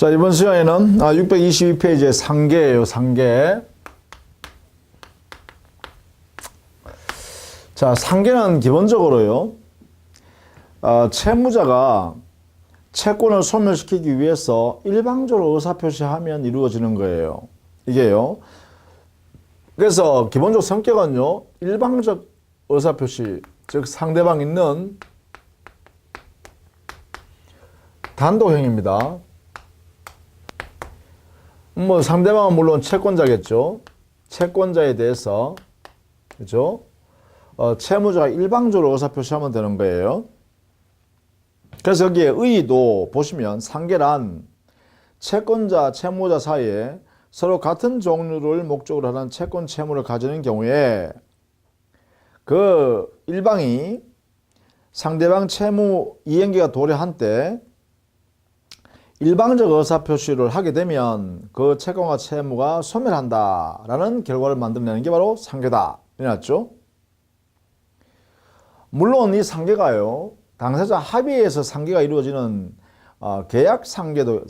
자, 이번 시간에는 622페이지의 상계예요, 상계. 자, 상계는 기본적으로요, 채무자가 채권을 소멸시키기 위해서 일방적으로 의사표시하면 이루어지는 거예요. 이게요. 그래서 기본적 성격은요, 일방적 의사표시, 즉 상대방 있는 단독행위입니다. 뭐 상대방은 물론 채권자겠죠. 채권자에 대해서, 그죠? 채무자가 일방적으로 의사표시하면 되는 거예요. 그래서 여기에 의의도 보시면 상계란 채권자, 채무자 사이에 서로 같은 종류를 목적으로 하는 채권 채무를 가지는 경우에 그 일방이 상대방 채무 이행기가 도래한 때 일방적 의사표시를 하게 되면 그 채권과 채무가 소멸한다라는 결과를 만들어내는 게 바로 상계다. 이랬죠. 물론 이 상계가요, 당사자 합의에서 상계가 이루어지는 계약 상계도,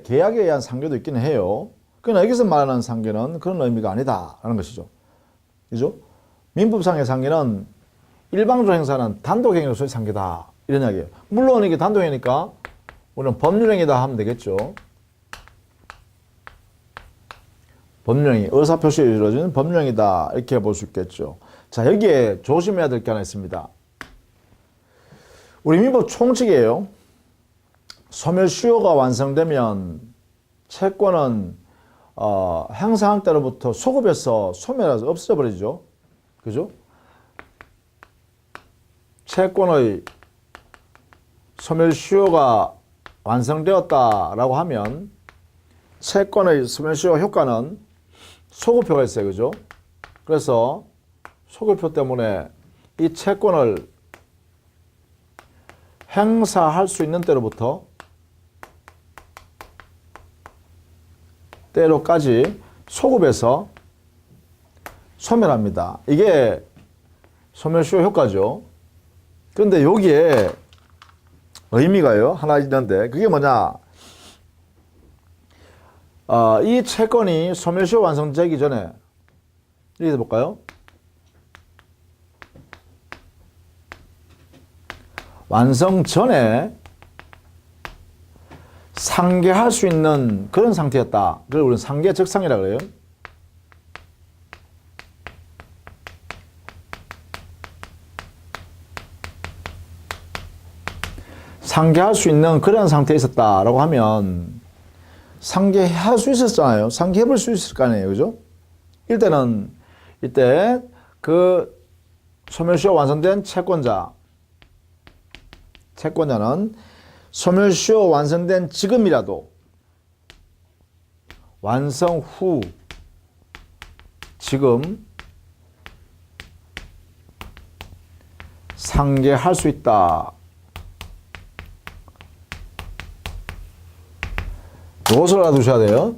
계약에 의한 상계도 있기는 해요. 그러나 여기서 말하는 상계는 그런 의미가 아니다라는 것이죠. 그죠? 민법상의 상계는 일방적 행사는 단독행위로서의 상계다. 이런 이야기예요. 물론 이게 단독행위니까 우리는 법률행위다 하면 되겠죠. 법률행위, 의사표시에 이루어지는 법률행위다. 이렇게 볼 수 있겠죠. 자, 여기에 조심해야 될 게 하나 있습니다. 우리 민법 총칙이에요. 소멸시효가 완성되면 채권은 행사한 때로부터 소급해서 소멸해서 없어져 버리죠. 그죠? 채권의 소멸시효가 완성되었다라고 하면 채권의 소멸시효 효과는 소급효가 있어요. 그죠? 그래서 소급효 때문에 이 채권을 행사할 수 있는 때로까지 소급해서 소멸합니다. 이게 소멸시효 효과죠. 그런데 여기에 의미가요, 하나 있는데, 그게 뭐냐. 이 채권이 소멸시효 완성되기 전에, 이렇게 볼까요? 완성 전에 상계할 수 있는 그런 상태였다. 그걸 우리는 상계적상이라고 그래요. 상계할 수 있는 그런 상태에 있었다라고 하면 상계할 수 있었잖아요. 상계해볼 수 있을 거 아니에요. 그죠? 이때 그 소멸시효 완성된 채권자는 소멸시효 완성된 지금이라도 완성 후 지금 상계할 수 있다. 이것을 알아두셔야 돼요.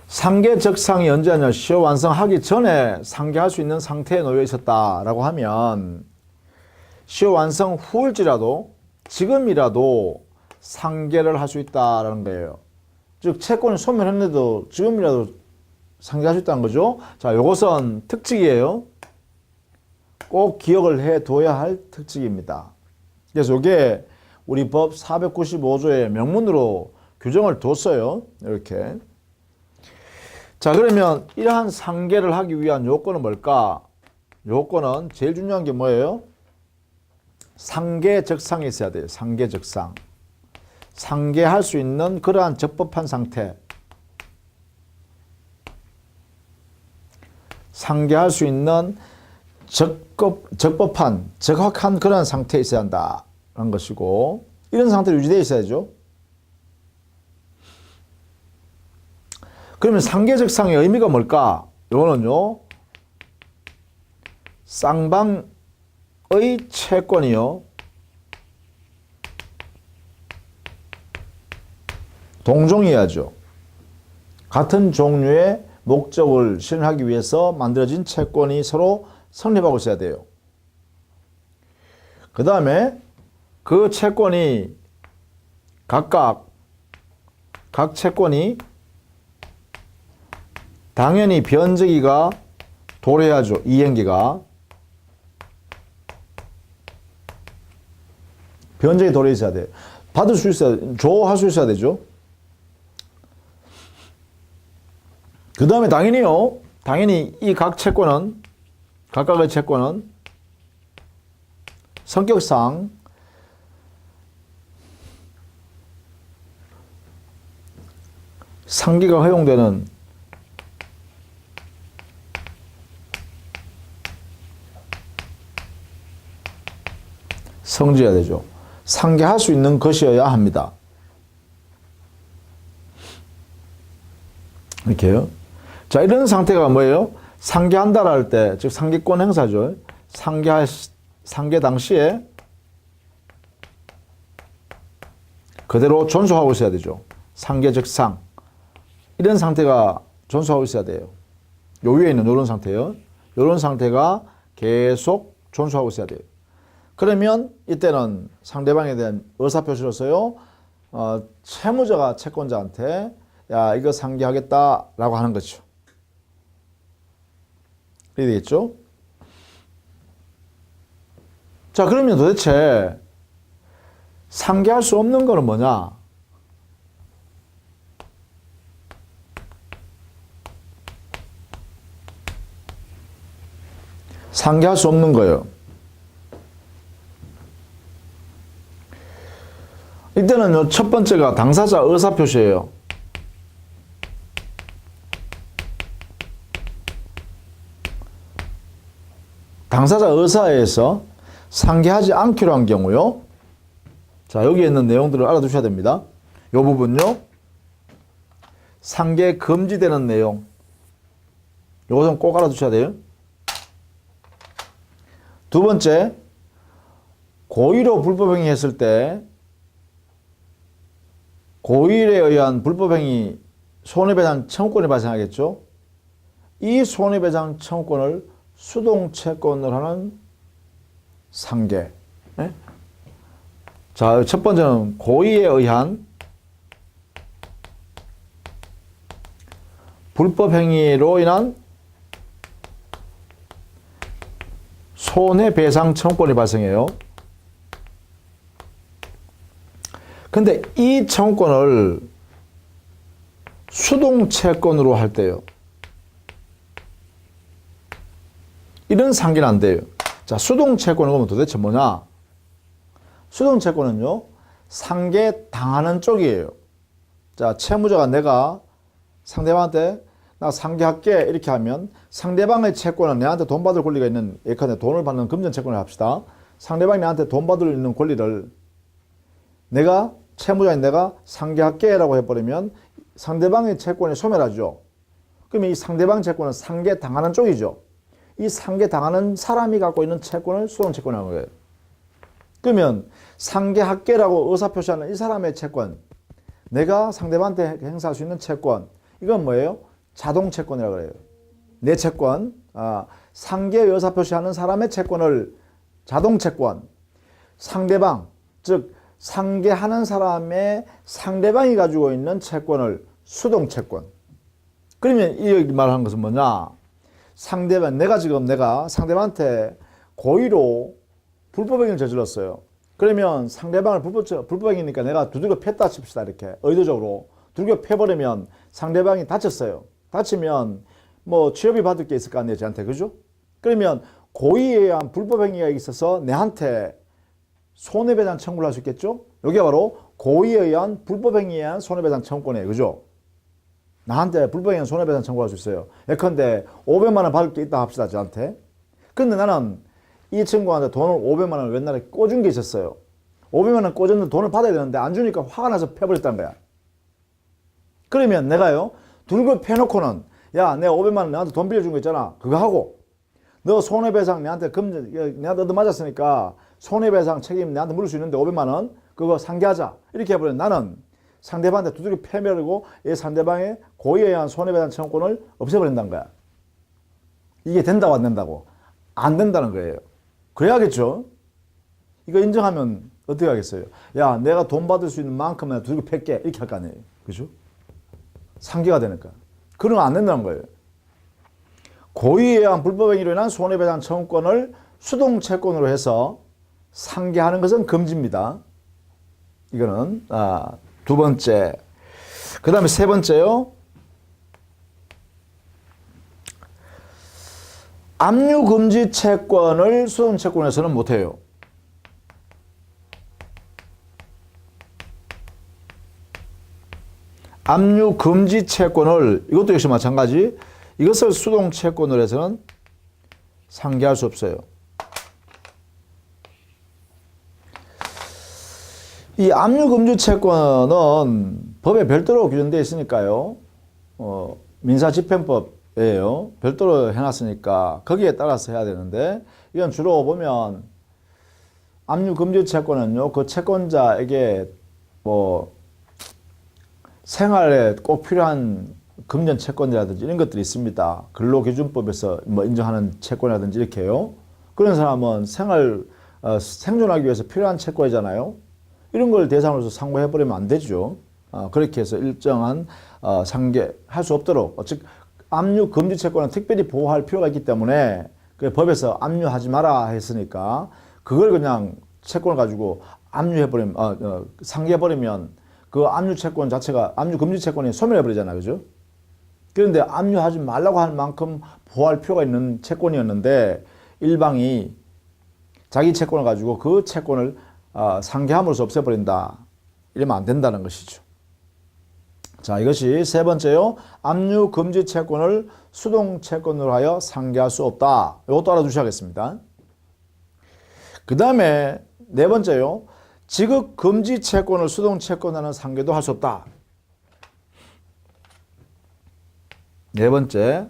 상계적상이 언제냐, 시효 완성하기 전에 상계할 수 있는 상태에 놓여 있었다라고 하면 시효 완성 후일지라도 지금이라도 상계를 할 수 있다라는 거예요. 즉 채권을 소멸했는데도 지금이라도 상계할 수 있다는 거죠. 자, 이것은 특칙이에요. 꼭 기억을 해둬야 할 특칙입니다. 그래서 이게 우리 법 495조의 명문으로 규정을 뒀어요. 이렇게. 자, 그러면 이러한 상계를 하기 위한 요건은 뭘까? 요건은 제일 중요한 게 뭐예요? 상계적상이 있어야 돼요. 상계적상. 상계할 수 있는 그러한 적법한 상태. 상계할 수 있는 적법한, 적확한 그러한 상태에 있어야 한다는 것이고, 이런 상태로 유지되어 있어야죠. 그러면 상계적상의 의미가 뭘까? 이거는요, 쌍방의 채권이요, 동종이야죠. 같은 종류의 목적을 실현하기 위해서 만들어진 채권이 서로 성립하고 있어야 돼요. 그 다음에 그 채권이 각각 각 채권이 당연히 변제기가 도래해야죠. 이행기가. 변제기 도래해야 돼. 받을 수 있어야, 할 수 있어야 되죠. 그 다음에 당연히 이 각 채권은, 각각의 채권은 성격상 상기가 허용되는 성질이어야 되죠. 상계할 수 있는 것이어야 합니다. 이렇게요. 자, 이런 상태가 뭐예요? 상계한다라 할 때, 즉 상계권 행사죠. 상계 당시에 그대로 존속하고 있어야 되죠. 상계 즉상. 이런 상태가 존속하고 있어야 돼요. 요 위에 있는 이런 상태요. 이런 상태가 계속 존속하고 있어야 돼요. 그러면 이때는 상대방에 대한 의사표시로서요, 채무자가 채권자한테 야, 이거 상계하겠다라고 하는 거죠. 이래 되겠죠? 자, 그러면 도대체 상계할 수 없는 거는 뭐냐? 상계할 수 없는 거예요. 이때는 첫 번째가 당사자 의사표시예요. 당사자 의사에 의해서 상계하지 않기로 한 경우요. 자, 여기에 있는 내용들을 알아두셔야 됩니다. 이 부분요. 상계 금지되는 내용. 이것은 꼭 알아두셔야 돼요. 두 번째, 고의로 불법행위 했을 때 고의에 의한 불법행위 손해배상 청구권이 발생하겠죠. 이 손해배상 청구권을 수동채권을 하는 상계. 네? 자, 첫 번째는 고의에 의한 불법행위로 인한 손해배상 청구권이 발생해요. 근데 이 청구권을 수동채권으로 할 때요. 이런 상계는 안 돼요. 자, 수동채권은 그러면 도대체 뭐냐? 수동채권은요, 상계당하는 쪽이에요. 자, 채무자가 내가 상대방한테 나 상계할게 이렇게 하면 상대방의 채권은 내한테 돈 받을 권리가 있는, 예컨대 돈을 받는 금전채권을 합시다. 상대방이 나한테 돈 받을 있는 권리를 내가, 채무자인 내가 상계할게 라고 해버리면 상대방의 채권이 소멸하죠. 그러면 이 상대방 채권은 상계당하는 쪽이죠. 이 상계당하는 사람이 갖고 있는 채권을 수동채권이라고 해요. 그러면 상계할게라고 의사표시하는 이 사람의 채권, 내가 상대방한테 행사할 수 있는 채권, 이건 뭐예요? 자동채권이라고 그래요. 내 채권, 상계 의사표시하는 사람의 채권을 자동채권, 상대방, 즉 상계하는 사람의 상대방이 가지고 있는 채권을 수동채권. 그러면 이 말하는 것은 뭐냐? 상대방, 내가 상대방한테 고의로 불법행위를 저질렀어요. 그러면 상대방을 불법행위니까 내가 두들겨 팼다 칩시다. 이렇게 의도적으로 두들겨 패버리면 상대방이 다쳤어요. 다치면 뭐 취업이 받을 게 있을 거 아니에요, 저한테. 그죠? 그러면 고의에 의한 불법행위가 있어서 내한테 손해배상 청구를 할 수 있겠죠? 이게 바로 고의에 의한 불법행위에 의한 손해배상 청구권이에요. 그죠? 나한테 불법행위에 의한 손해배상 청구할 수 있어요. 예컨대 500만 원 받을 게 있다 합시다, 저한테. 근데 나는 이 친구한테 돈을 500만 원을 옛날에 꿔준 게 있었어요. 500만 원 꿔줬는데 돈을 받아야 되는데 안 주니까 화가 나서 패버렸다는 거야. 그러면 내가요, 둘고 패놓고는 야, 내가 500만 원 내한테 돈 빌려준 거 있잖아. 그거 하고 너 손해배상 내한테 내가 얻어맞았으니까 손해배상 책임 내한테 물을 수 있는데 500만 원 그거 상계하자. 이렇게 해버리면 나는 상대방한테 두들겨 패버리고 이 상대방의 고의에 의한 손해배상 청구권을 없애버린다는 거야. 이게 된다고 안 된다고? 안 된다는 거예요. 그래야겠죠. 이거 인정하면 어떻게 하겠어요? 야, 내가 돈 받을 수 있는 만큼은 두들겨 팰게. 이렇게 할 거 아니에요. 그죠? 상계가 되니까. 그러면 안 된다는 거예요. 고의에 의한 불법행위로 인한 손해배상 청구권을 수동채권으로 해서 상계하는 것은 금지입니다. 이거는 두 번째. 그 다음에 세 번째요. 압류금지 채권을 수동채권에서는 못해요. 압류금지 채권을, 이것도 역시 마찬가지, 이것을 수동채권으로 해서는 상계할 수 없어요. 이 압류금지 채권은 법에 별도로 규정되어 있으니까요. 민사집행법이에요. 별도로 해놨으니까 거기에 따라서 해야 되는데, 이건 주로 보면 압류금지 채권은요, 그 채권자에게 생활에 꼭 필요한 금전 채권이라든지 이런 것들이 있습니다. 근로기준법에서 인정하는 채권이라든지 이렇게요. 그런 사람은 생존하기 위해서 필요한 채권이잖아요. 이런 걸 대상으로서 상고해버리면 안 되죠. 그렇게 해서 일정한 상계할 수 없도록, 즉 압류금지 채권은 특별히 보호할 필요가 있기 때문에 그 법에서 압류하지 마라 했으니까 그걸 그냥 채권을 가지고 압류해버리면, 상계해버리면 그 압류 채권 자체가, 압류금지 채권이 소멸해버리잖아요. 그죠? 그런데 압류하지 말라고 할 만큼 보호할 필요가 있는 채권이었는데 일방이 자기 채권을 가지고 그 채권을 상계함으로써 없애버린다. 이러면 안 된다는 것이죠. 자, 이것이 세 번째요. 압류금지 채권을 수동채권으로 하여 상계할 수 없다. 이것도 알아두셔야겠습니다. 그 다음에 네 번째요. 지급금지 채권을 수동채권하는 상계도 할 수 없다. 네 번째,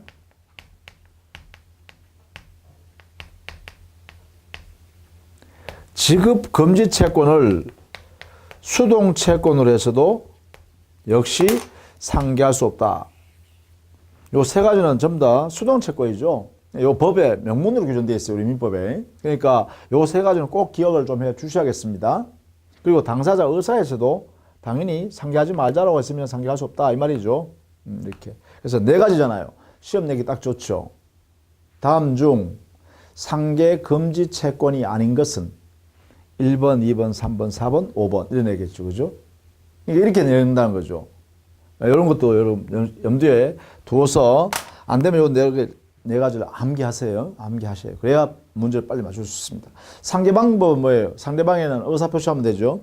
지급금지 채권을 수동채권으로 해서도 역시 상계할 수 없다. 요 세 가지는 전부 다 수동채권이죠. 요 법에 명문으로 규정되어 있어요. 우리 민법에. 그러니까 요 세 가지는 꼭 기억을 좀 해 주셔야겠습니다. 그리고 당사자 의사에서도 당연히 상계하지 말자라고 했으면 상계할 수 없다. 이 말이죠. 이렇게. 그래서 네 가지잖아요. 시험 내기 딱 좋죠. 다음 중 상계 금지 채권이 아닌 것은 1번, 2번, 3번, 4번, 5번 이런 얘기겠죠. 그죠? 이렇게 내는다는 거죠. 이런 것도 여러분 염두에 두어서 안 되면 요 네 가지를 암기하세요. 암기하셔요. 그래야 문제를 빨리 맞출 수 있습니다. 상계 방법은 뭐예요? 상대방에는 의사표시하면 되죠.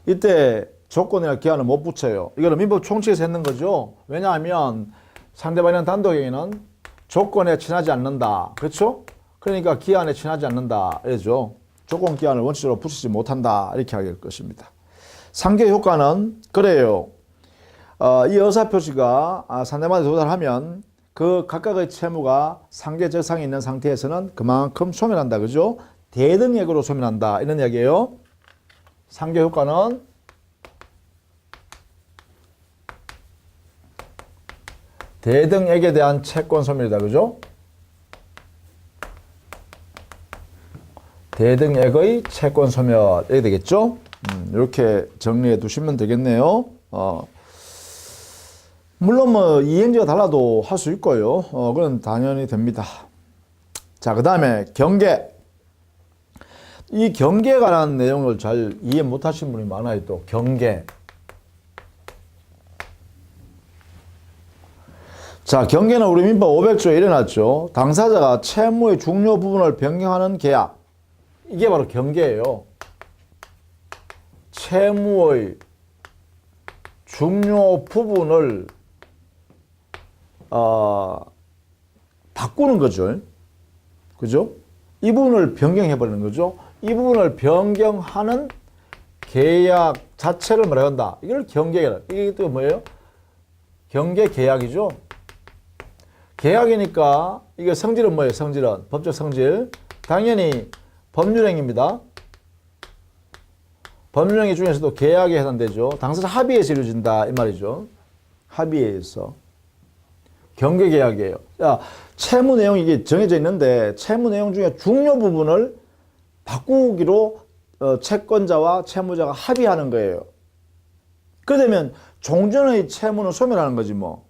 이때 조건이나 기한을 못 붙여요. 이거는 민법 총칙에서 했는 거죠. 왜냐하면 상대방이나 단독행위는 조건에 지나지 않는다. 그렇죠? 그러니까 기한에 지나지 않는다. 이러죠. 조건 기한을 원칙적으로 붙이지 못한다. 이렇게 하게 될 것입니다. 상계 효과는 그래요. 이 의사표시가 상대방한테 도달하면 그 각각의 채무가 상계 적상에 있는 상태에서는 그만큼 소멸한다. 그죠? 대등액으로 소멸한다. 이런 이야기예요. 상계 효과는 대등액에 대한 채권 소멸이다. 그죠? 대등액의 채권 소멸. 이렇게 되겠죠? 이렇게 정리해 두시면 되겠네요. 물론 이행지가 달라도 할 수 있고요. 그건 당연히 됩니다. 자, 그 다음에 경계. 이 경계에 관한 내용을 잘 이해 못 하신 분이 많아요. 또 경계. 자, 경계는 우리 민법 500조에 일어났죠. 당사자가 채무의 중요 부분을 변경하는 계약. 이게 바로 경계예요. 채무의 중요 부분을 바꾸는 거죠. 그죠? 이 부분을 변경해버리는 거죠. 이 부분을 변경하는 계약 자체를 뭐라 한다? 이걸 경계계약. 이게 또 뭐예요? 경계 계약이죠. 계약이니까 이게 성질은 뭐예요? 성질은 법적 성질. 당연히 법률행위입니다. 법률행위 중에서도 계약에 해당되죠. 당사자 합의에서 이루어진다 이 말이죠. 합의에 의해서. 경계계약이에요. 야, 채무 내용이 이게 정해져 있는데 채무 내용 중에 중요 부분을 바꾸기로 채권자와 채무자가 합의하는 거예요. 그러면 종전의 채무는 소멸하는 거지 뭐.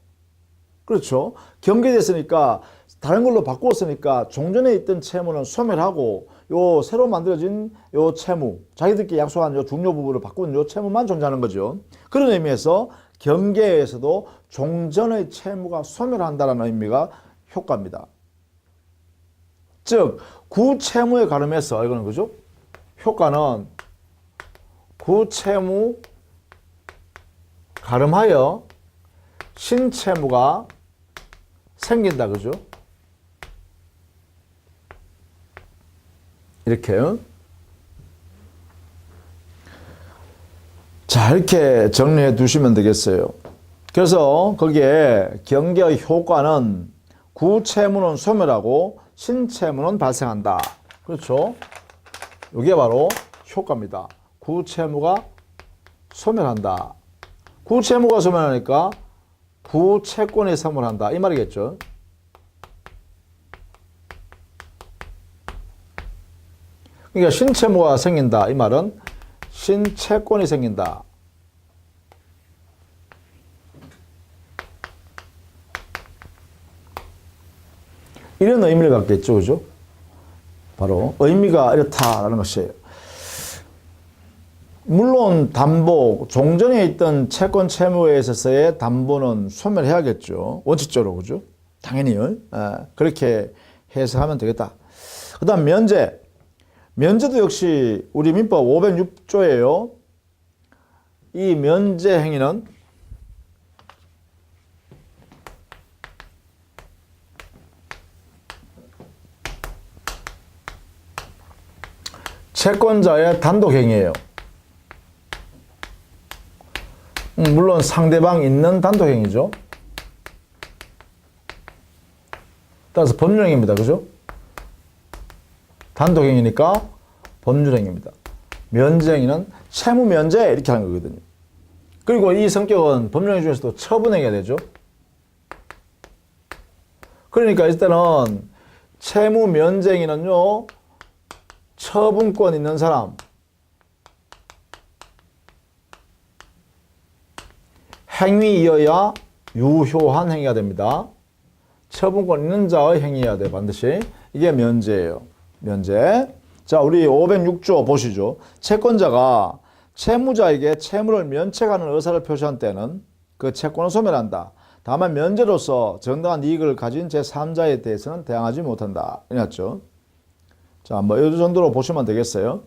그렇죠. 경계됐으니까 다른 걸로 바꾸었으니까 종전에 있던 채무는 소멸하고 요 새로 만들어진 요 채무, 자기들끼리 약속한 요 중요 부분을 바꾼 요 채무만 존재하는 거죠. 그런 의미에서 경계에서도 종전의 채무가 소멸한다는 의미가 효과입니다. 즉 구채무에 가름해서 이거는 그죠? 효과는 구채무 가름하여 신채무가 생긴다 그죠? 이렇게. 자, 이렇게 정리해 두시면 되겠어요. 그래서 거기에 경계의 효과는 구채무는 소멸하고 신채무는 발생한다. 그렇죠? 이게 바로 효과입니다. 구채무가 소멸한다. 구채무가 소멸하니까 구채권이 소멸한다. 이 말이겠죠? 그러니까 신채무가 생긴다. 이 말은 신채권이 생긴다. 이런 의미를 갖겠죠. 그죠? 바로 의미가 이렇다라는 것이에요. 물론 담보, 종전에 있던 채권 채무에 있어서의 담보는 소멸해야겠죠. 원칙적으로. 그죠? 당연히요. 그렇게 해석하면 되겠다. 그 다음 면제. 면제도 역시 우리 민법 506조예요. 이 면제 행위는 채권자의 단독 행위예요. 물론 상대방 있는 단독 행위죠. 따라서 법률행위입니다. 그죠? 단독 행위니까 법률행위입니다. 면제행위는 채무 면제 이렇게 하는 거거든요. 그리고 이 성격은 법률행위 중에서도 처분행위가 되죠. 그러니까 일단은 채무 면제행위는요, 처분권 있는 사람, 행위이어야 유효한 행위가 됩니다. 처분권 있는 자의 행위여야 돼, 반드시. 이게 면제예요. 면제. 자, 우리 506조 보시죠. 채권자가 채무자에게 채무를 면책하는 의사를 표시한 때는 그 채권을 소멸한다. 다만 면제로서 정당한 이익을 가진 제3자에 대해서는 대항하지 못한다. 이랬죠. 자, 뭐 이 정도로 보시면 되겠어요.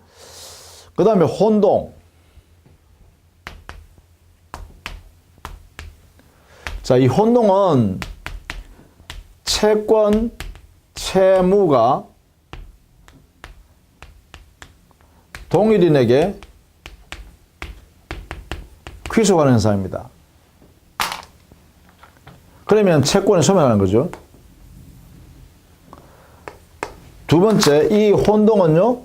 그 다음에 혼동. 자, 이 혼동은 채권, 채무가 동일인에게 귀속하는 현상입니다. 그러면 채권이 소멸하는 거죠. 두 번째, 이 혼동은요,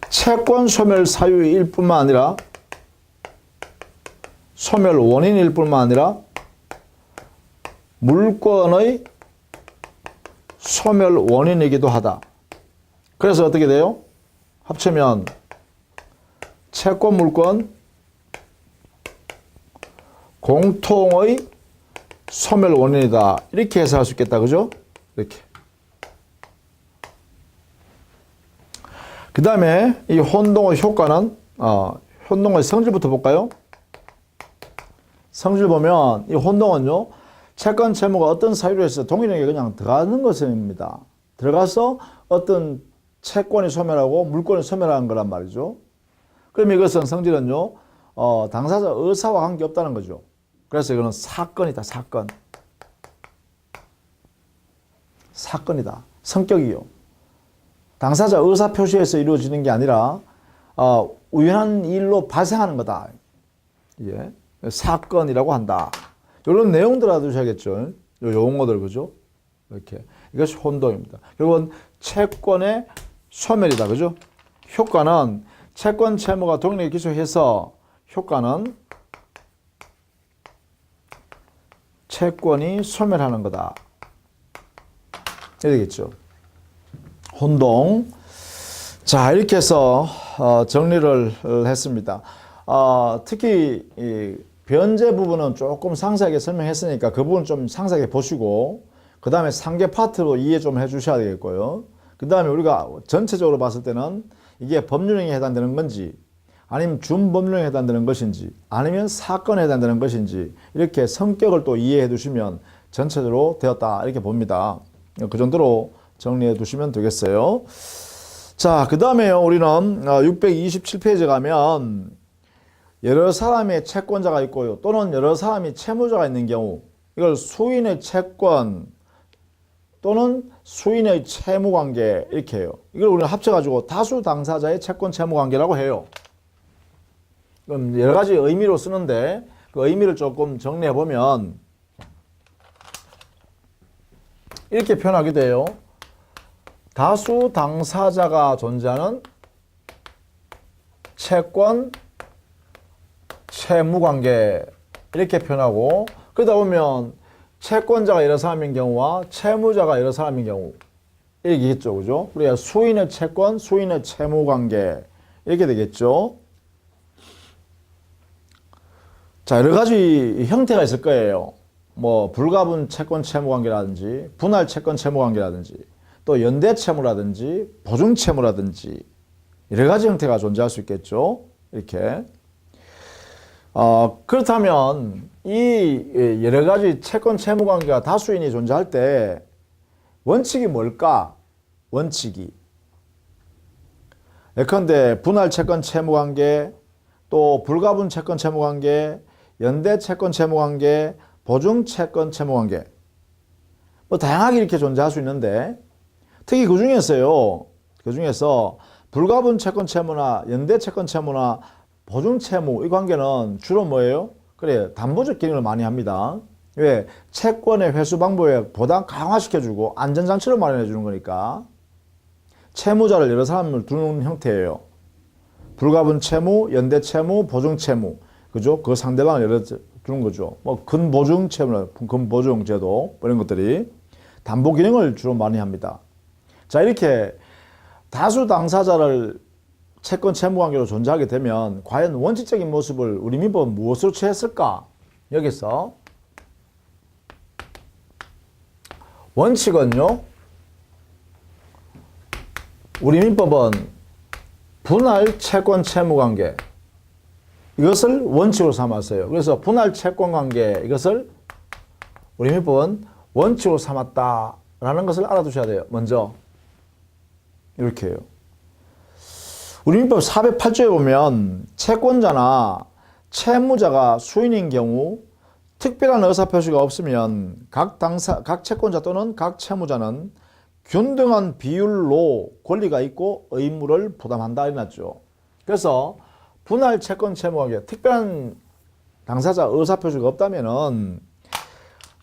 채권 소멸 사유일 뿐만 아니라 소멸 원인일 뿐만 아니라 물권의 소멸 원인이기도 하다. 그래서 어떻게 돼요? 합치면 채권 물권 공통의 소멸 원인이다. 이렇게 해석할 수 있겠다. 그죠? 이렇게. 그 다음에 이 혼동의 효과는, 혼동의 성질부터 볼까요? 성질 보면 이 혼동은요, 채권 채무가 어떤 사유로 해서 동일하게 그냥 들어가는 것입니다. 들어가서 어떤 채권이 소멸하고 물권이 소멸하는 거란 말이죠. 그럼 이것은 성질은요, 당사자 의사와 관계없다는 거죠. 그래서 이거는 사건이다, 사건. 사건이다. 성격이요. 당사자 의사 표시에서 이루어지는 게 아니라, 우연한 일로 발생하는 거다. 예. 사건이라고 한다. 이런 내용들 알아두셔야겠죠. 요 용어들, 그죠? 이렇게. 이것이 혼동입니다. 결국은 채권의 소멸이다. 그죠? 효과는 채권 채무가 동일하게 기소해서 효과는 채권이 소멸하는 거다. 이렇게 되겠죠. 혼동. 자, 이렇게 해서 정리를 했습니다. 특히 변제 부분은 조금 상세하게 설명했으니까 그 부분 좀 상세하게 보시고 그 다음에 상계 파트로 이해 좀 해주셔야 되겠고요. 그 다음에 우리가 전체적으로 봤을 때는 이게 법률행위에 해당되는 건지 아니면 준법률행위에 해당되는 것인지 아니면 사건에 해당되는 것인지 이렇게 성격을 또 이해해 두시면 전체적으로 되었다 이렇게 봅니다. 그 정도로 정리해 두시면 되겠어요. 자, 그 다음에요. 우리는 627페이지 가면 여러 사람의 채권자가 있고요. 또는 여러 사람이 채무자가 있는 경우 이걸 수인의 채권 또는 수인의 채무관계 이렇게 해요. 이걸 우리는 합쳐가지고 다수 당사자의 채권 채무관계라고 해요. 그럼 여러 가지 의미로 쓰는데 그 의미를 조금 정리해 보면 이렇게 표현하게 돼요. 다수 당사자가 존재하는 채권 채무관계 이렇게 표현하고 그러다 보면 채권자가 여러 사람인 경우와 채무자가 여러 사람인 경우 이렇게 되겠죠. 그죠? 그래야 수인의 채권, 수인의 채무관계 이렇게 되겠죠. 자, 여러 가지 형태가 있을 거예요. 뭐 불가분 채권 채무관계라든지 분할 채권 채무관계라든지 또 연대 채무라든지 보증 채무라든지 여러 가지 형태가 존재할 수 있겠죠. 이렇게. 그렇다면 이 여러 가지 채권 채무관계가 다수인이 존재할 때 원칙이 뭘까? 원칙이 예컨대 분할 채권 채무관계 또 불가분 채권 채무관계 연대 채권 채무관계 보증 채권 채무관계 뭐 다양하게 이렇게 존재할 수 있는데 특히 그 중에서 불가분 채권 채무나 연대 채권 채무나 보증 채무 이 관계는 주로 뭐예요? 그래 담보적 기능을 많이 합니다. 왜? 채권의 회수 방법에 보다 강화시켜주고 안전장치를 마련해 주는 거니까 채무자를 여러 사람을 두는 형태예요. 불가분 채무, 연대 채무, 보증 채무 그죠? 그 상대방을 여러 두는 거죠. 뭐 근보증 채무, 근보증 제도 이런 것들이 담보 기능을 주로 많이 합니다. 자, 이렇게 다수 당사자를 채권 채무관계로 존재하게 되면 과연 원칙적인 모습을 우리 민법은 무엇으로 취했을까? 여기서 원칙은요. 우리 민법은 분할 채권 채무관계 이것을 원칙으로 삼았어요. 그래서 분할 채권관계 이것을 우리 민법은 원칙으로 삼았다라는 것을 알아두셔야 돼요. 먼저 이렇게 해요. 우리 민법 408조에 보면 채권자나 채무자가 수인인 경우 특별한 의사표시가 없으면 각 채권자 또는 각 채무자는 균등한 비율로 권리가 있고 의무를 부담한다 이랬죠. 그래서 분할 채권 채무관계 특별한 당사자 의사표시가 없다면은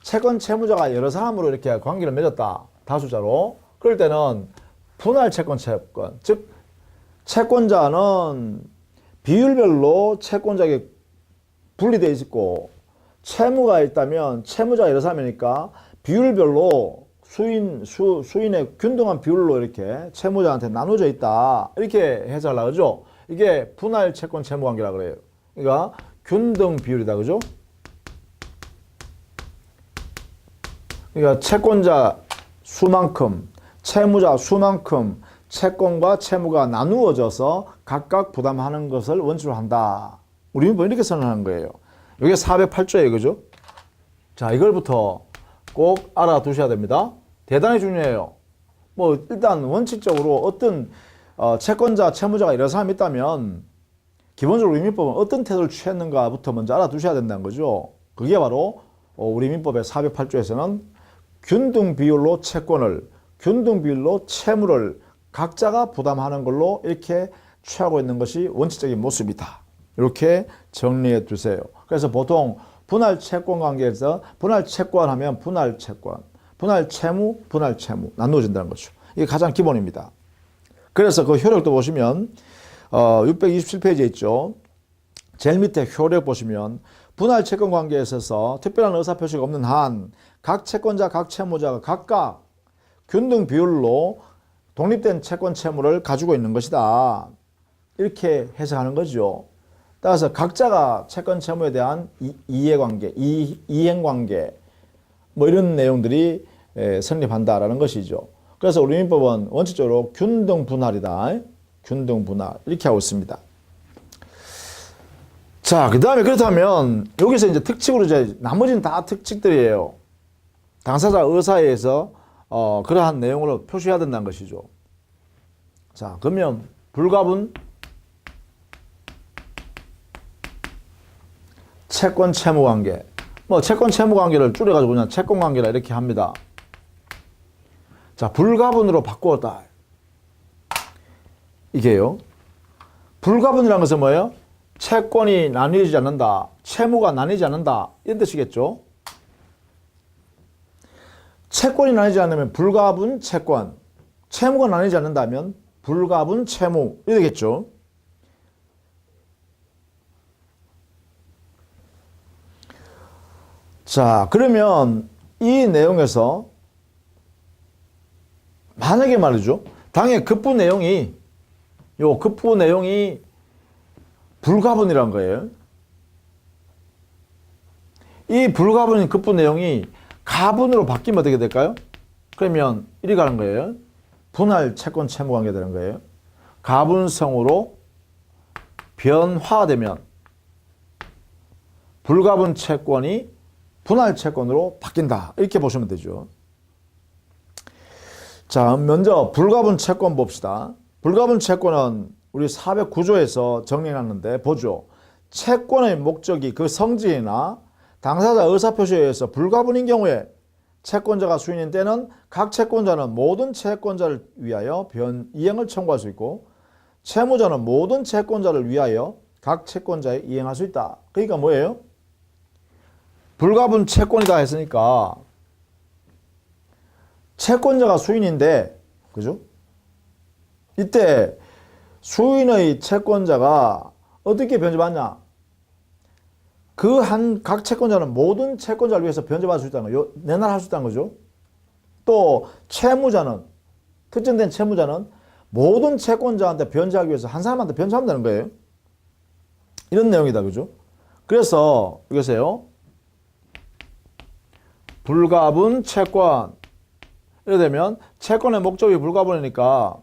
채권 채무자가 여러 사람으로 이렇게 관계를 맺었다. 다수자로. 그럴 때는 분할 채권 채권 즉 채권자는 비율별로 채권자에게 분리되어 있고 채무가 있다면 채무자가 여러 사람이니까 비율별로 수인의 균등한 비율로 이렇게 채무자한테 나눠져 있다. 이렇게 해석하려고 그러죠. 이게 분할 채권 채무관계라고 그래요. 그러니까 균등 비율이다. 그죠? 그러니까 채권자 수만큼 채무자 수만큼 채권과 채무가 나누어져서 각각 부담하는 것을 원칙으로 한다. 우리는 뭐 이렇게 선언하는 거예요. 이게 408조예요. 그죠? 자, 이걸부터 꼭 알아두셔야 됩니다. 대단히 중요해요. 뭐 일단 원칙적으로 어떤 채권자, 채무자가 여러 사람이 있다면 기본적으로 우리 민법은 어떤 태도를 취했는가부터 먼저 알아두셔야 된다는 거죠. 그게 바로 우리 민법의 408조에서는 균등 비율로 채권을, 균등 비율로 채무를 각자가 부담하는 걸로 이렇게 취하고 있는 것이 원칙적인 모습이다. 이렇게 정리해 두세요. 그래서 보통 분할 채권 관계에서 분할 채권 하면 분할 채권, 분할 채무, 분할 채무 나누어진다는 거죠. 이게 가장 기본입니다. 그래서 그 효력도 보시면 627페이지에 있죠. 제일 밑에 효력 보시면 분할 채권 관계에 있어서 특별한 의사표시가 없는 한 각 채권자, 각 채무자가 각각 균등 비율로 독립된 채권 채무를 가지고 있는 것이다. 이렇게 해석하는 거죠. 따라서 각자가 채권 채무에 대한 이해관계, 이행관계 뭐 이런 내용들이 성립한다라는 것이죠. 그래서 우리 민법은 원칙적으로 균등분할이다. 균등분할 이렇게 하고 있습니다. 자, 그 다음에 그렇다면 여기서 이제 특칙으로 이제 나머지는 다 특칙들이에요. 당사자 의사에 의해서 그러한 내용으로 표시해야 된다는 것이죠. 자, 그러면 불가분 채권 채무 관계. 뭐 채권 채무 관계를 줄여가지고 그냥 채권 관계라 이렇게 합니다. 자, 불가분으로 바꾸었다. 이게요. 불가분이라는 것은 뭐예요? 채권이 나뉘지 않는다. 채무가 나뉘지 않는다. 이런 뜻이겠죠. 채권이 나뉘지 않으면 불가분 채권. 채무가 나뉘지 않는다면 불가분 채무. 이렇게 되겠죠. 자, 그러면 이 내용에서 만약에 말이죠. 당의 급부 내용이 불가분이란 거예요. 이 불가분인 급부 내용이 가분으로 바뀌면 어떻게 될까요? 그러면 이리 가는 거예요. 분할 채권 채무 관계 되는 거예요. 가분성으로 변화되면 불가분 채권이 분할 채권으로 바뀐다. 이렇게 보시면 되죠. 자, 먼저 불가분 채권 봅시다. 불가분 채권은 우리 409조에서 정리해놨는데 보죠. 채권의 목적이 그 성질이나 당사자 의사표시에 의해서 불가분인 경우에 채권자가 수인인 때는 각 채권자는 모든 채권자를 위하여 이행을 청구할 수 있고 채무자는 모든 채권자를 위하여 각 채권자에 이행할 수 있다. 그러니까 뭐예요? 불가분 채권이다 했으니까 채권자가 수인인데, 그죠? 이때 수인의 채권자가 어떻게 변제받냐? 각 채권자는 모든 채권자를 위해서 변제받을 수 있다는 거죠. 내놔할 수 있다는 거죠. 또 채무자는, 특정된 채무자는 모든 채권자한테 변제하기 위해서 한 사람한테 변제하면 되는 거예요. 이런 내용이다. 그죠? 그래서 여기서요. 불가분 채권. 이렇게 되면 채권의 목적이 불가분이니까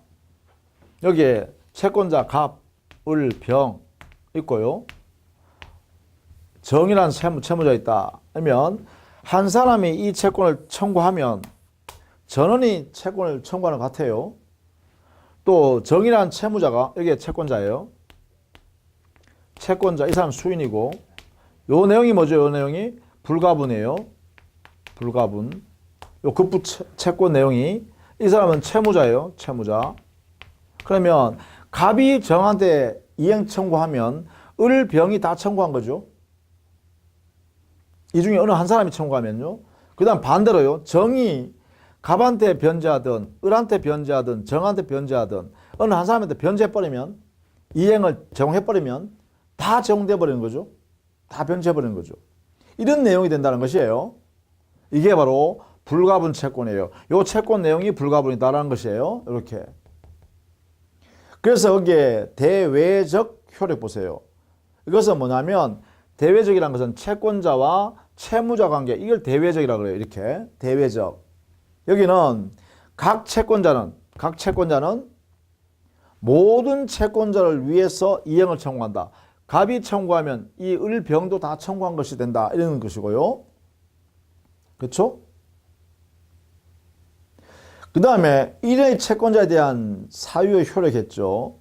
여기에 채권자 갑, 을, 병 있고요. 정이라는 채무자 있다. 그러면 한 사람이 이 채권을 청구하면 전원이 채권을 청구하는 것 같아요. 또 정이라는 채무자가 여기에 채권자예요. 채권자, 이 사람 수인이고 요 내용이 뭐죠? 요 내용이 불가분이에요. 불가분. 요 급부 채권 내용이 이 사람은 채무자예요. 채무자. 그러면 갑이 정한테 이행 청구하면 을, 병이 다 청구한 거죠. 이 중에 어느 한 사람이 청구하면요. 그 다음 반대로요. 정이 갑한테 변제하든 을한테 변제하든 정한테 변제하든 어느 한 사람한테 변제해버리면 이행을 제공해버리면 다 제공돼버리는 거죠. 다 변제해버리는 거죠. 이런 내용이 된다는 것이에요. 이게 바로 불가분 채권이에요. 이 채권 내용이 불가분이다라는 것이에요. 이렇게. 그래서 여기에 대외적 효력 보세요. 이것은 뭐냐면 대외적이라는 것은 채권자와 채무자 관계, 이걸 대외적이라고 그래요. 이렇게 대외적. 여기는 각 채권자는 모든 채권자를 위해서 이행을 청구한다. 갑이 청구하면 이 을, 병도 다 청구한 것이 된다. 이런 것이고요. 그렇죠? 그 다음에 1의 채권자에 대한 사유의 효력했죠.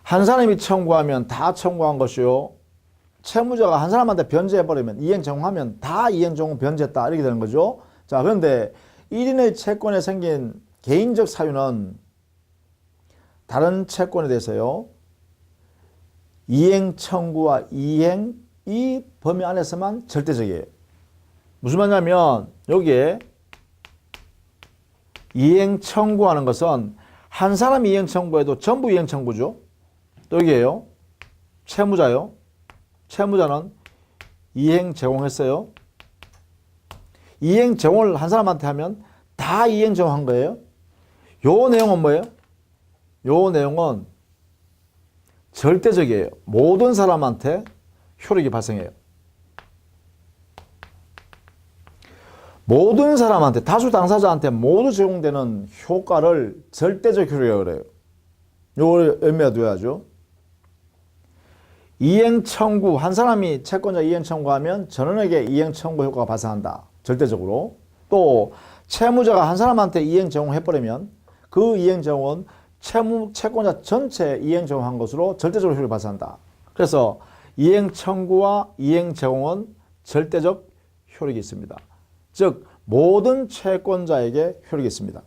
한 사람이 청구하면 다 청구한 것이요. 채무자가 한 사람한테 변제해버리면 이행 정하면 다 이행 정후 변제했다. 이렇게 되는 거죠. 자, 그런데 1인의 채권에 생긴 개인적 사유는 다른 채권에 대해서요. 이행 청구와 이행 이 범위 안에서만 절대적이에요. 무슨 말이냐면 여기에 이행 청구하는 것은 한 사람이 이행 청구해도 전부 이행 청구죠. 또 여기에요. 채무자요. 채무자는 이행 제공했어요. 이행 제공을 한 사람한테 하면 다 이행 제공한 거예요. 요 내용은 뭐예요? 요 내용은 절대적이에요. 모든 사람한테 효력이 발생해요. 모든 사람한테, 다수 당사자한테 모두 제공되는 효과를 절대적 효력이라고 그래요. 이걸 의미해 둬야죠. 이행 청구, 한 사람이 채권자 이행 청구하면 전원에게 이행 청구 효과가 발생한다. 절대적으로. 또 채무자가 한 사람한테 이행 제공해버리면 그 이행 제공은 채권자 전체에 이행 제공한 것으로 절대적으로 효력이 발생한다. 그래서 이행 청구와 이행 제공은 절대적 효력이 있습니다. 즉 모든 채권자에게 효력이 있습니다.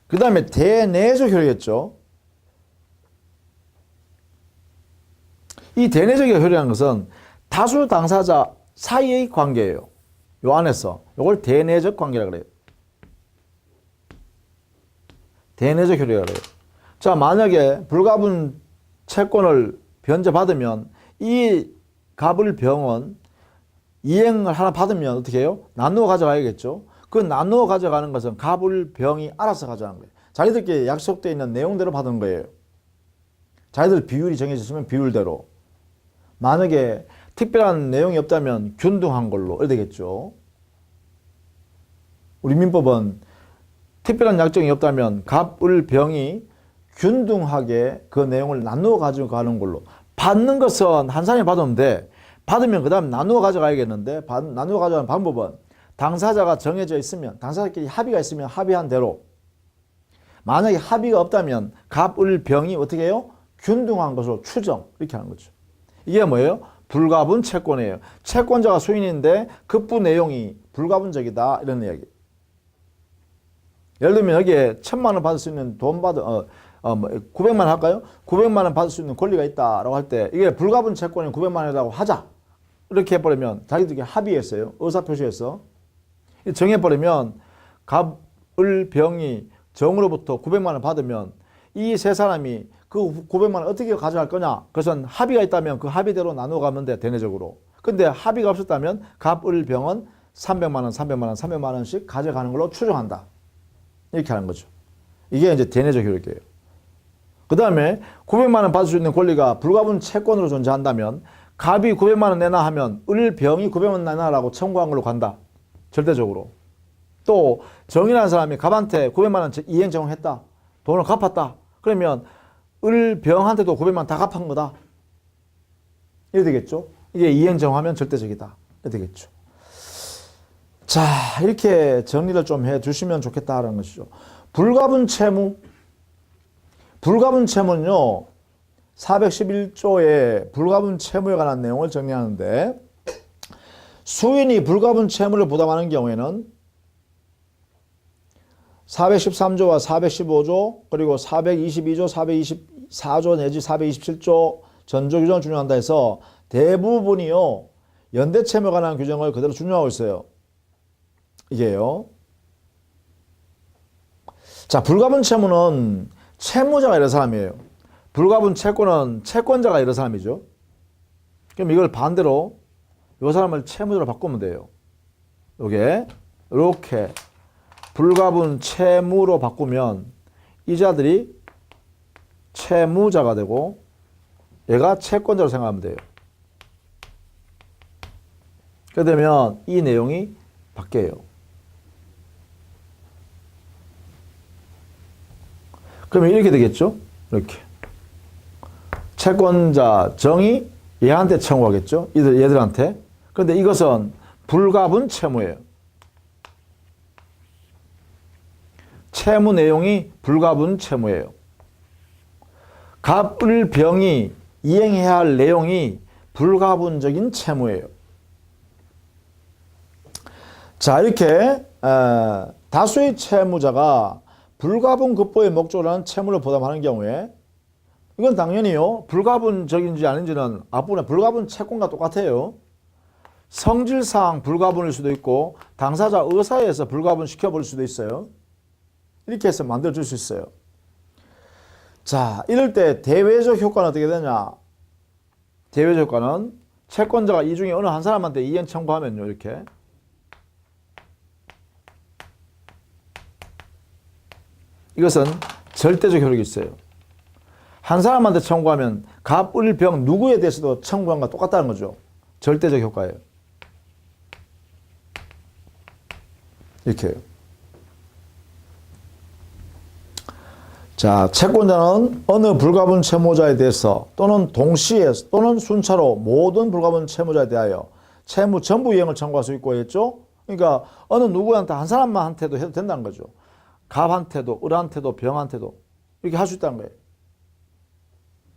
그 다음에 대내적 효력이었죠. 이 대내적 효력이라는 것은 다수 당사자 사이의 관계예요. 요 안에서 이걸 대내적 관계라고 그래요. 대내적 효력이라고 그래요. 자, 만약에 불가분 채권을 변제받으면 이 갑을병은 이행을 하나 받으면 어떻게 해요? 나누어 가져가야겠죠. 그 나누어 가져가는 것은 갑을병이 알아서 가져가는 거예요. 자기들끼리 약속되어 있는 내용대로 받은 거예요. 자기들 비율이 정해져 있으면 비율대로. 만약에 특별한 내용이 없다면 균등한 걸로 이렇게 되겠죠. 우리 민법은 특별한 약정이 없다면 갑을병이 균등하게 그 내용을 나누어 가지고 가는 걸로. 받는 것은 한 사람이 받으면 돼. 받으면 그 다음 나누어 가져가야겠는데 나누어 가져가는 방법은 당사자가 정해져 있으면 당사자끼리 합의가 있으면 합의한 대로 만약에 합의가 없다면 갑을병이 어떻게 해요? 균등한 것으로 추정 이렇게 하는 거죠. 이게 뭐예요? 불가분 채권이에요. 채권자가 소인인데 급부 내용이 불가분적이다 이런 이야기. 예를 들면 여기에 1,000만 원 받을 수 있는 돈 받은 900만 원 할까요? 900만 원 받을 수 있는 권리가 있다라고 할 때 이게 불가분 채권이 900만 원이라고 하자. 이렇게 해버리면 자기들끼리 합의했어요. 의사표시해서. 정해버리면 갑을병이 정으로부터 900만 원 받으면 이 세 사람이 그 900만 원 어떻게 가져갈 거냐? 그것은 합의가 있다면 그 합의대로 나누어 가면 돼, 대내적으로. 근데 합의가 없었다면 갑을병은 300만 원, 300만 원, 300만 원씩 가져가는 걸로 추정한다. 이렇게 하는 거죠. 이게 이제 대내적 효력이에요. 그 다음에 900만 원 받을 수 있는 권리가 불가분 채권으로 존재한다면 갑이 900만 원 내놔 하면 을병이 900만 원 내놔라고 청구한 걸로 간다. 절대적으로. 또 정이라는 사람이 갑한테 900만 원 이행 제공했다. 돈을 갚았다. 그러면 을병한테도 900만 원 다 갚은 거다. 이래 되겠죠. 이게 이행 제공하면 절대적이다. 이래 되겠죠. 자, 이렇게 정리를 좀 해 주시면 좋겠다라는 것이죠. 불가분 채무. 불가분 채무는요, 411조의 불가분 채무에 관한 내용을 정리하는데, 수인이 불가분 채무를 부담하는 경우에는 413조와 415조, 그리고 422조, 424조 내지 427조 전조 규정을 준용한다 해서 대부분이요, 연대 채무에 관한 규정을 그대로 준용하고 있어요. 이게요. 자, 불가분 채무는 채무자가 이런 사람이에요. 불가분 채권은 채권자가 이런 사람이죠. 그럼 이걸 반대로 이 사람을 채무자로 바꾸면 돼요. 요게 이렇게 불가분 채무로 바꾸면 이 자들이 채무자가 되고 얘가 채권자로 생각하면 돼요. 그렇게 되면 이 내용이 바뀌어요. 그러면 이렇게 되겠죠? 이렇게. 채권자 정이 얘한테 청구하겠죠? 얘들한테. 그런데 이것은 불가분 채무예요. 채무 내용이 불가분 채무예요. 갑을병이 이행해야 할 내용이 불가분적인 채무예요. 자, 이렇게 다수의 채무자가 불가분 급부의 목적으로 하는 채무를 부담하는 경우에 이건 당연히요, 불가분적인지 아닌지는 앞부분에 불가분 채권과 똑같아요. 성질상 불가분일 수도 있고 당사자 의사에 의해서 불가분 시켜버릴 수도 있어요. 이렇게 해서 만들어줄 수 있어요. 자, 이럴 때 대외적 효과는 어떻게 되냐? 대외적 효과는 채권자가 이 중에 어느 한 사람한테 이행 청구하면요, 이렇게 이것은 절대적 효력이 있어요. 한 사람한테 청구하면 갑, 을, 병 누구에 대해서도 청구한 거 똑같다는 거죠. 절대적 효과예요. 이렇게요. 자, 채권자는 어느 불가분 채무자에 대해서 또는 동시에 또는 순차로 모든 불가분 채무자에 대하여 채무 전부 이행을 청구할 수 있고 했죠. 그러니까 어느 누구한테 한 사람만한테도 해도 된다는 거죠. 갑한테도 을한테도 병한테도 이렇게 할 수 있다는 거예요.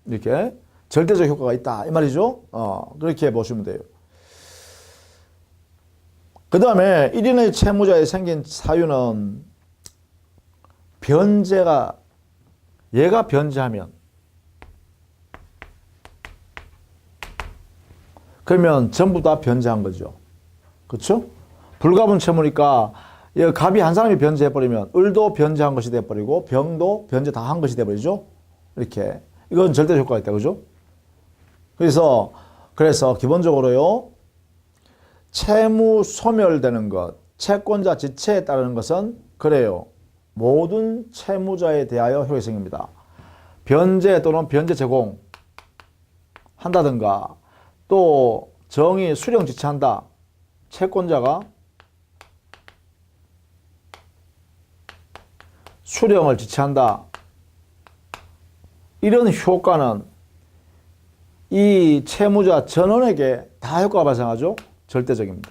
이렇게 절대적 효과가 있다 이 말이죠. 그렇게 보시면 돼요. 그 다음에 1인의 채무자에 생긴 사유는 변제가 얘가 변제하면 그러면 전부 다 변제한 거죠. 그렇죠? 불가분 채무니까 갑이 한 사람이 변제해버리면 을도 변제한 것이 돼버리고 병도 변제 다 한 것이 돼버리죠. 이렇게 이건 절대 효과가 있다. 그죠? 그래서 기본적으로요. 채무 소멸되는 것, 채권자 지체에 따르는 것은 그래요. 모든 채무자에 대하여 효력이 생깁니다. 변제 또는 변제 제공 한다든가 또 정의 수령 지체한다. 채권자가 수령을 지체한다. 이런 효과는 이 채무자 전원에게 다 효과가 발생하죠. 절대적입니다.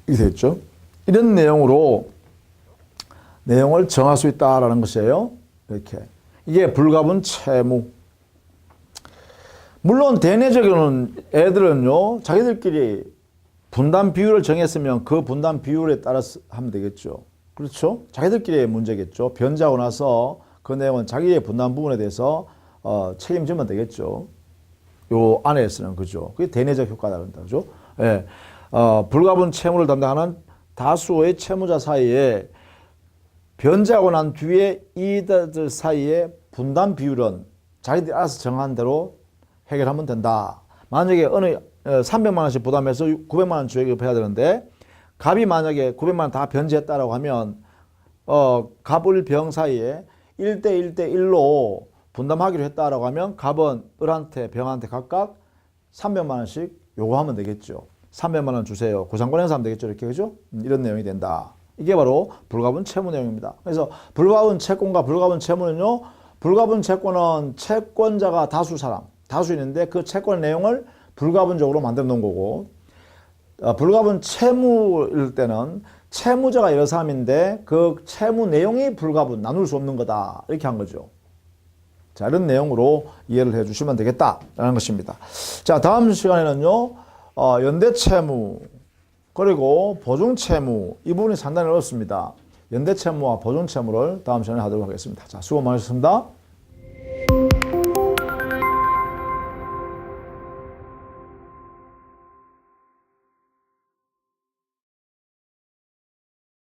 이렇게 됐죠. 이런 내용으로 내용을 정할 수 있다라는 것이에요. 이렇게. 이게 불가분 채무. 물론 대내적으로는 애들은요, 자기들끼리 분담 비율을 정했으면 그 분담 비율에 따라서 하면 되겠죠. 그렇죠? 자기들끼리의 문제겠죠. 변제하고 나서 그 내용은 자기의 분담 부분에 대해서 책임지면 되겠죠. 요 안에서는 그죠. 그게 대내적 효과다 그런다. 그죠? 예. 불가분 채무를 담당하는 다수의 채무자 사이에 변제하고 난 뒤에 이들 사이의 분담 비율은 자기들이 알아서 정한 대로 해결하면 된다. 만약에 어느 300만 원씩 부담해서 900만 원 주액해야 되는데 갑이 만약에 900만 원 다 변제했다라고 하면 갑, 을, 병 사이에 1대 1대 1로 분담하기로 했다라고 하면 갑은 을한테 병한테 각각 300만 원씩 요구하면 되겠죠. 300만 원 주세요. 고상권 행사하면 되겠죠. 이렇게 그죠? 이런 내용이 된다. 이게 바로 불가분 채무 내용입니다. 그래서 불가분 채권과 불가분 채무는요. 불가분 채권은 채권자가 다수인데 그 채권 내용을 불가분적으로 만들어 놓은 거고 불가분 채무일 때는 채무자가 여러 사람인데 그 채무 내용이 불가분, 나눌 수 없는 거다. 이렇게 한 거죠. 자, 이런 내용으로 이해를 해 주시면 되겠다라는 것입니다. 자, 다음 시간에는요. 연대채무 그리고 보증채무 이 부분이 상당히 어렵습니다. 연대채무와 보증채무를 다음 시간에 하도록 하겠습니다. 자, 수고 많으셨습니다.